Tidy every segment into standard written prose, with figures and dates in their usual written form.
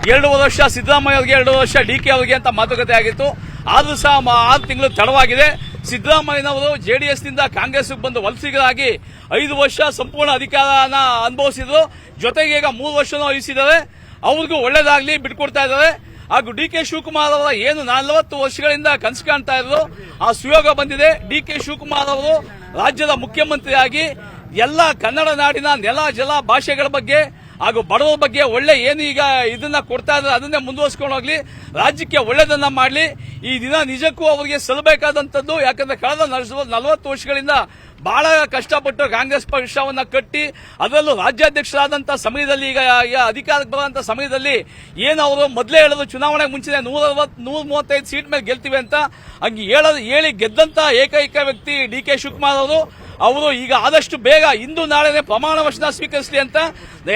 2 ವರ್ಷ ಸಿದ್ದರಾಮಯ್ಯ ಅವರಿಗೆ, 2 ವರ್ಷ ಡಿಕೆ ಅವರಿಗೆ ಅಂತ ಮಾತುಕತೆ ಆಗಿತ್ತು. ಆದ್ರೂ ಸಹ 6 ತಿಂಗಳು ತಡವಾಗಿದೆ. ಸಿದ್ದರಾಮಯ್ಯನವರು ಜೆಡಿಎಸ್ ನಿಂದ ಕಾಂಗ್ರೆಸ್ ಬಂದು ವಲಸಿಗರಾಗಿ 5 ವರ್ಷ ಸಂಪೂರ್ಣ ಅಧಿಕಾರನ ಅನುಭವಿಸಿದ್ರು. ಜೊತೆಗೆ ಈಗ 3 ವರ್ಷನೂ ವಹಿಸಿದ್ದಾರೆ. ಅವ್ರಿಗೂ ಒಳ್ಳೇದಾಗ್ಲಿ, ಬಿಟ್ಕೊಡ್ತಾ ಇದ್ದಾರೆ. ಹಾಗೂ ಡಿಕೆ ಶಿವಕುಮಾರ್ ಅವರ ಏನು 40 ವರ್ಷಗಳಿಂದ ಕನಸು ಕಾಣ್ತಾ ಇದ್ರು, ಆ ಸುಯೋಗ ಬಂದಿದೆ. ಡಿಕೆ ಶಿವಕುಮಾರ್ ಅವರು ರಾಜ್ಯದ ಮುಖ್ಯಮಂತ್ರಿಯಾಗಿ ಎಲ್ಲ ಕನ್ನಡ ನಾಡಿನ ನೆಲ ಜಲ ಭಾಷೆಗಳ ಬಗ್ಗೆ ಹಾಗೂ ಬಡವರ ಬಗ್ಗೆ ಒಳ್ಳೆ ಏನು ಈಗ ಇದನ್ನ ಕೊಡ್ತಾ ಇದ್ದಾರೆ ಅದನ್ನೇ ಮುಂದುವರಿಸಿಕೊಂಡು ಹೋಗ್ಲಿ, ರಾಜ್ಯಕ್ಕೆ ಒಳ್ಳೆದನ್ನ ಮಾಡಲಿ. ಈ ದಿನ ನಿಜಕ್ಕೂ ಅವರಿಗೆ ಸಲ್ಲಬೇಕಾದಂತದ್ದು. ಯಾಕಂದ್ರೆ ಕಳೆದ 40 ವರ್ಷಗಳಿಂದ ಬಹಳ ಕಷ್ಟಪಟ್ಟು ಕಾಂಗ್ರೆಸ್ ಪಕ್ಷವನ್ನ ಕಟ್ಟಿ ಅದರಲ್ಲೂ ರಾಜ್ಯಾಧ್ಯಕ್ಷರಾದಂತಹ ಸಮಯದಲ್ಲಿ, ಈಗ ಅಧಿಕಾರಕ್ಕೆ ಬರುವಂತಹ ಸಮಯದಲ್ಲಿ ಏನು ಅವರು ಮೊದಲೇ ಹೇಳಿದ್ರು ಚುನಾವಣೆ ಮುಂಚೆ 135 ಸೀಟ್ ಮೇಲೆ ಗೆಲ್ತೀವಿ ಅಂತ. ಹಂಗೆ ಹೇಳಿ ಗೆದ್ದಂತ ಏಕೈಕ ವ್ಯಕ್ತಿ ಡಿಕೆ ಶಿವಕುಮಾರ್ ಅವರು ಈಗ ಆದಷ್ಟು ಬೇಗ ಇಂದು ನಾಳೆನೆ ಪ್ರಮಾಣ ವಚನ ಸ್ವೀಕರಿಸಲಿ ಅಂತ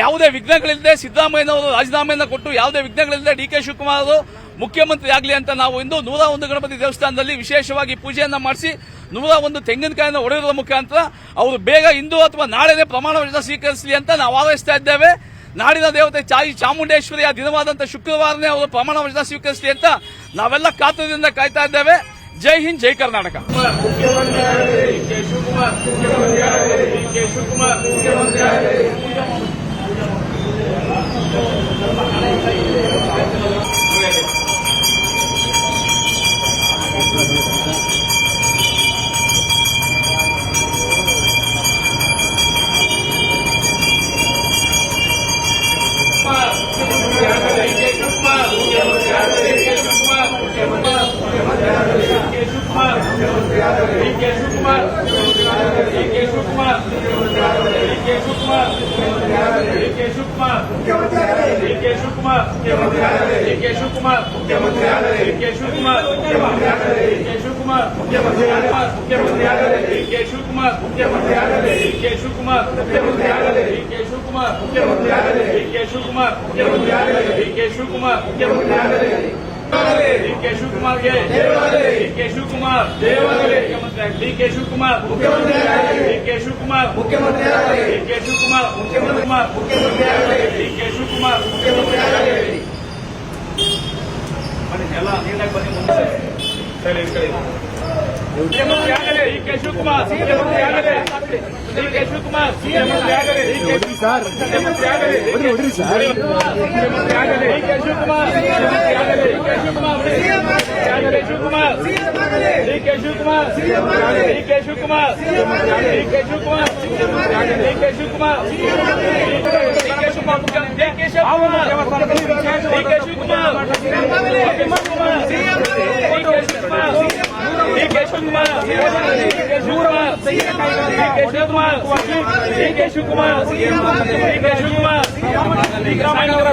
ಯಾವುದೇ ವಿಘ್ನಗಳಿಲ್ಲದೆ ಸಿದ್ದರಾಮಯ್ಯನವರು ರಾಜೀನಾಮೆಯನ್ನು ಕೊಟ್ಟು ಯಾವುದೇ ವಿಘ್ನಗಳಿಲ್ಲದೆ ಡಿಕೆ ಶಿವಕುಮಾರ್ ಅವರು ಮುಖ್ಯಮಂತ್ರಿ ಆಗಲಿ ಅಂತ ನಾವು ಇಂದು 101 ಗಣಪತಿ ದೇವಸ್ಥಾನದಲ್ಲಿ ವಿಶೇಷವಾಗಿ ಪೂಜೆಯನ್ನ ಮಾಡಿಸಿ 101 ತೆಂಗಿನಕಾಯಿಯನ್ನು ಹೊಡೆಯುವ ಮುಖಾಂತರ ಅವರು ಬೇಗ ಇಂದು ಅಥವಾ ನಾಳೆನೆ ಪ್ರಮಾಣ ವಚನ ಸ್ವೀಕರಿಸಲಿ ಅಂತ ನಾವು ಆರೈಸ್ತಾ ಇದ್ದೇವೆ. ನಾಡಿನ ದೇವತೆ ಚಾಮುಂಡೇಶ್ವರಿಯ ದಿನವಾದಂತಹ ಶುಕ್ರವಾರನೇ ಅವರು ಪ್ರಮಾಣ ವಚನ ಸ್ವೀಕರಿಸಲಿ ಅಂತ ನಾವೆಲ್ಲ ಕಾತುರದಿಂದ ಕಾಯ್ತಾ ಇದ್ದೇವೆ. ಜೈ ಹಿಂದ್, ಜೈ ಕರ್ನಾಟಕ.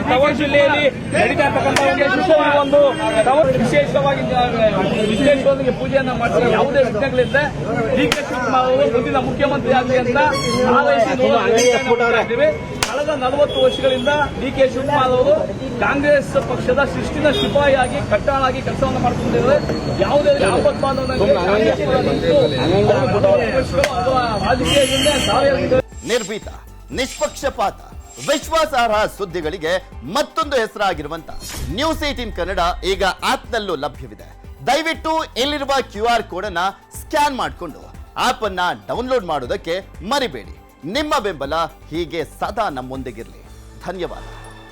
ತವರು ಜಿಲ್ಲೆಯಲ್ಲಿ ನಡೀತಾ ಇರ್ತಕ್ಕಂಥ ಒಂದು ವಿಶೇಷವಾಗಿ ಪೂಜೆಯನ್ನ ಮಾಡ್ತಾರೆ. ಯಾವುದೇ ವಿಘ್ನಗಳಿಂದ ಡಿಕೆ ಶಿವಕುಮಾರ್ ಅವರು ಮುಂದಿನ ಮುಖ್ಯಮಂತ್ರಿ ಆಗಲಿ ಅಂತ ಆಲೋಚಿಸಿದ್ದೀವಿ. ಕಳೆದ 40 ವರ್ಷಗಳಿಂದ ಡಿಕೆ ಶಿವಕುಮಾರ್ ಅವರು ಕಾಂಗ್ರೆಸ್ ಪಕ್ಷದ ಶಿಸ್ತಿನ ಸಿಪಾಯಿಯಾಗಿ ಕಟ್ಟಾಳಾಗಿ ಕೆಲಸವನ್ನು ಮಾಡಿಕೊಂಡಿದ್ದಾರೆ. ಯಾವುದೇ ಆಪತ್ತು ರಾಜಕೀಯದಿಂದ ನಿರ್ಭೀತ, ನಿಷ್ಪಕ್ಷಪಾತ, ವಿಶ್ವಾಸಾರ್ಹ ಸುದ್ದಿಗಳಿಗೆ ಮತ್ತೊಂದು ಹೆಸರಾಗಿರುವಂತ ನ್ಯೂಸ್ 18 ಕನ್ನಡ ಈಗ ಆಪ್ನಲ್ಲೂ ಲಭ್ಯವಿದೆ. ದಯವಿಟ್ಟು ಇಲ್ಲಿರುವ QR ಕೋಡ್ ಅನ್ನ ಸ್ಕ್ಯಾನ್ ಮಾಡಿಕೊಂಡು ಆಪ್ ಅನ್ನ ಡೌನ್ಲೋಡ್ ಮಾಡೋದಕ್ಕೆ ಮರಿಬೇಡಿ. ನಿಮ್ಮ ಬೆಂಬಲ ಹೀಗೆ ಸದಾ ನಮ್ಮೊಂದಿಗಿರಲಿ. ಧನ್ಯವಾದ.